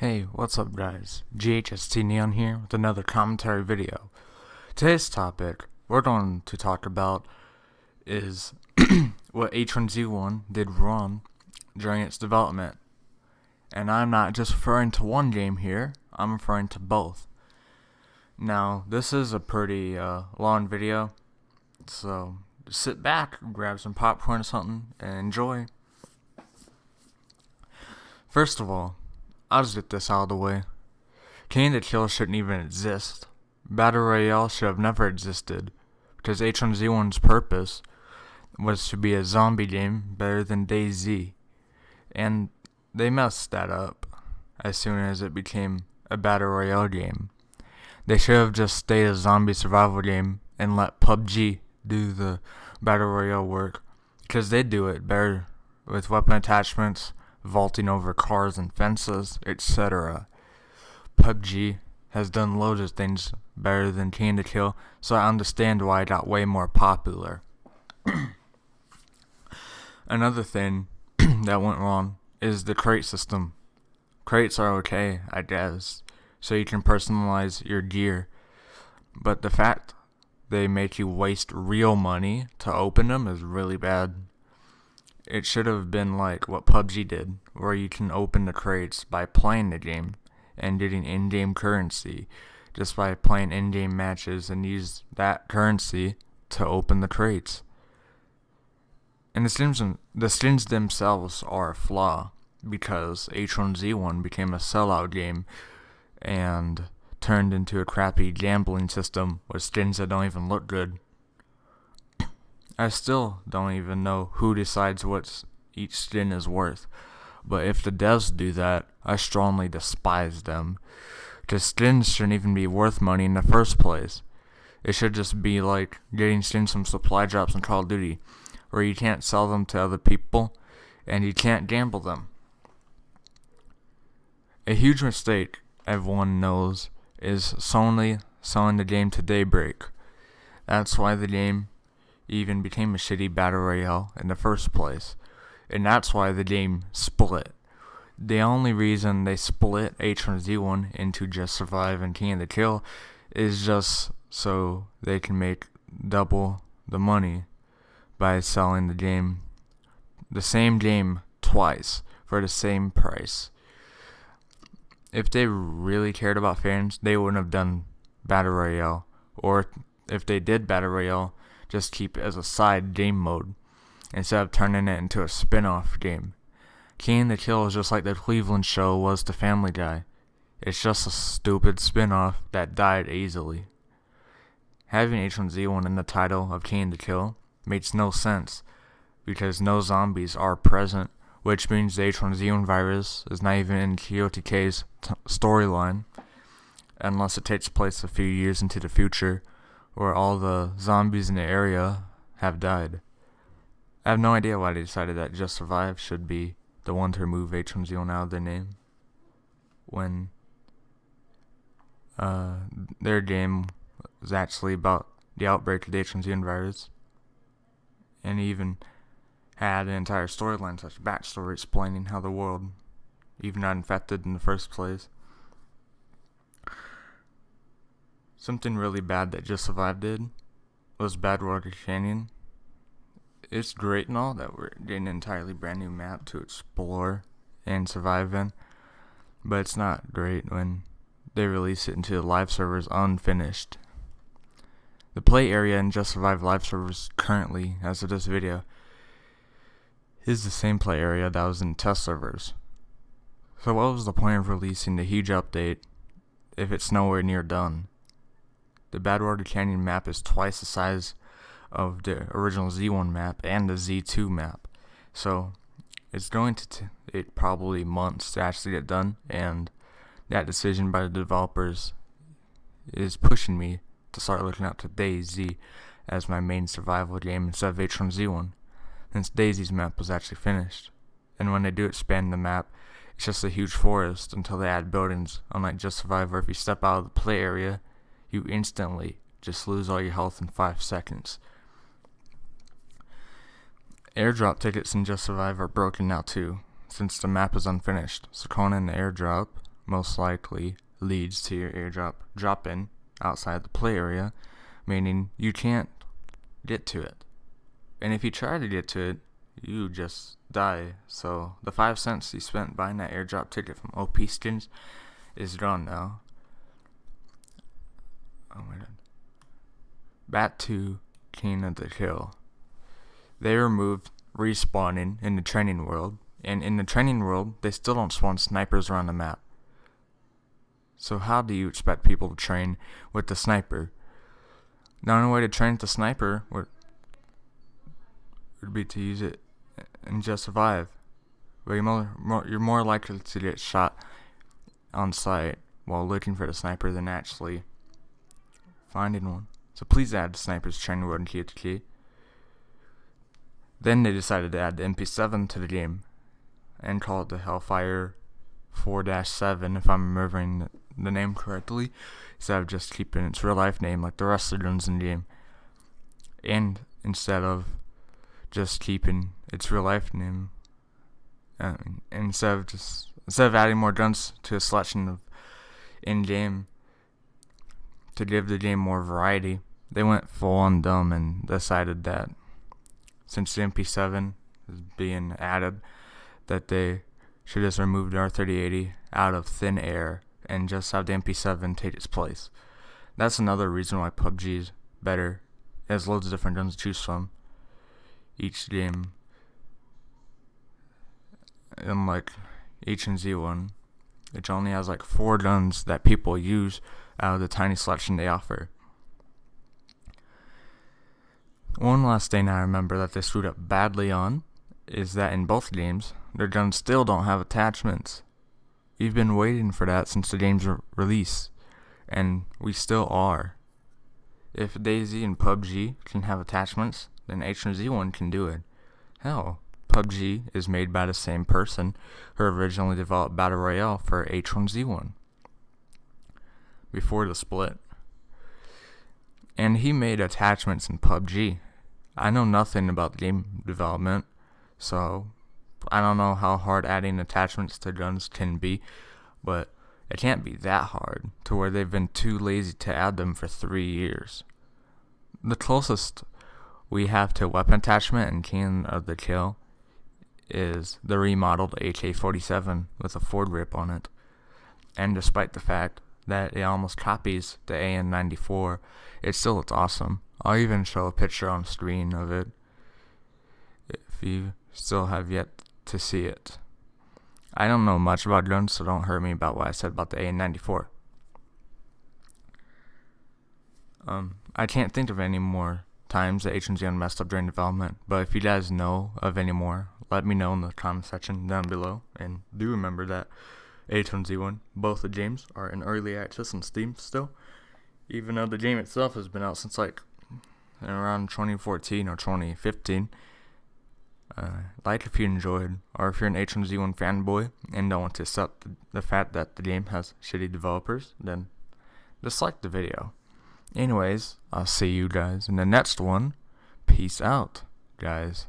Hey, what's up guys? GHST Neon here with another commentary video. Today's topic we're going to talk about is what H1Z1 did wrong during its development. And I'm not just referring to one game here, I'm referring to both. Now, this is a pretty long video, so sit back, grab some popcorn or something, and enjoy. First of all, I'll just get this out of the way. Canaan shouldn't even exist. Battle Royale should have never existed, because H1Z1's purpose was to be a zombie game better than DayZ, and they messed that up as soon as it became a Battle Royale game. They should have just stayed a zombie survival game and let PUBG do the Battle Royale work, because they do it better with weapon attachments, vaulting over cars and fences, etc. PUBG has done loads of things better than Canaan, so I understand why it got way more popular. Another thing that went wrong is the crate system. Crates are okay, I guess, so you can personalize your gear, but the fact they make you waste real money to open them is really bad. It should have been like what PUBG did, where you can open the crates by playing the game and getting in-game currency just by playing in-game matches and use that currency to open the crates. And the skins themselves are a flaw, because H1Z1 became a sellout game and turned into a crappy gambling system with skins that don't even look good. I still don't even know who decides what each skin is worth, but if the devs do that, I strongly despise them, because skins shouldn't even be worth money in the first place. It should just be like getting skins from supply drops in Call of Duty, where you can't sell them to other people, and you can't gamble them. A huge mistake everyone knows is solely selling the game to Daybreak. That's why the game even became a shitty Battle Royale in the first place, and that's why the game split. The only reason they split H1Z1 into Just Survive and King of the Kill is just so they can make double the money by selling the same game twice for the same price. If they really cared about fans, they wouldn't have done Battle Royale, or if they did Battle Royale, just keep it as a side game mode instead of turning it into a spin-off game. Canaan is just like the Cleveland Show was to Family Guy. It's just a stupid spin-off that died easily. Having H1Z1 in the title of Canaan makes no sense, because no zombies are present, which means the H1Z1 virus is not even in KOTK's storyline, unless it takes place a few years into the future, where all the zombies in the area have died. I have no idea why they decided that Just Survive should be the one to remove H1Z1 out of their name, when their game was actually about the outbreak of the H1Z1 virus, and even had an entire storyline such backstory explaining how the world even got infected in the first place. Something really bad that Just Survive did was Badwater Canyon. It's great and all that we're getting an entirely brand new map to explore and survive in, but it's not great when they release it into the live servers unfinished. The play area in Just Survive live servers currently, as of this video, is the same play area that was in test servers. So what was the point of releasing the huge update if it's nowhere near done? The Badwater Canyon map is twice the size of the original Z1 map and the Z2 map, so it's going to take probably months to actually get done, and that decision by the developers is pushing me to start looking out to DayZ as my main survival game instead of H1Z1, since DayZ's map was actually finished. And when they do expand the map, it's just a huge forest until they add buildings, unlike Just Survive, where if you step out of the play area, you instantly just lose all your health in 5 seconds. Airdrop tickets in Just Survive are broken now too, since the map is unfinished, so calling in the airdrop most likely leads to your airdrop drop-in outside the play area, meaning you can't get to it. And if you try to get to it, you just die. So the 5 cents you spent buying that airdrop ticket from OP Skins is gone now. Oh my god. Back to Canaan the Kill. They removed respawning in the training world, and in the training world, they still don't spawn snipers around the map. So how do you expect people to train with the sniper? The only way to train with the sniper would be to use it and just survive. But you're more likely to get shot on sight while looking for the sniper than actually finding one. So please add the sniper's training world in THQ. Then they decided to add the MP7 to the game and call it the Hellfire 4-7, if I'm remembering the name correctly, instead of just keeping its real life name like the rest of the guns in the game. And instead of just keeping its real life name, instead of adding more guns to a selection of in-game to give the game more variety, they went full on dumb and decided that since the MP7 is being added, that they should just remove the R3080 out of thin air and just have the MP7 take its place. That's another reason why PUBG is better. It has loads of different guns to choose from. Each game, unlike H1Z1, which only has like 4 guns that people use out of the tiny selection they offer. One last thing I remember that they screwed up badly on is that in both games, their guns still don't have attachments. We've been waiting for that since the game's release, and we still are. If DayZ and PUBG can have attachments, then H1Z1 can do it. Hell, PUBG is made by the same person who originally developed Battle Royale for H1Z1 before the split. And he made attachments in PUBG. I know nothing about game development, so I don't know how hard adding attachments to guns can be, but it can't be that hard to where they've been too lazy to add them for 3 years. The closest we have to weapon attachment in Canaan of the Kill is the remodeled AK-47 with a Ford grip on it. And despite the fact that it almost copies the AN-94, it still looks awesome. I'll even show a picture on screen of it if you still have yet to see it. I don't know much about guns, so don't hurt me about what I said about the AN-94. I can't think of any more times that H1Z1 messed up during development, but if you guys know of any more, let me know in the comment section down below. And do remember that H1Z1, both the games are in early access on Steam still, even though the game itself has been out since like around 2014 or 2015. Like if you enjoyed, or if you're an H1Z1 fanboy and don't want to accept the fact that the game has shitty developers, then dislike the video. Anyways, I'll see you guys in the next one. Peace out, guys.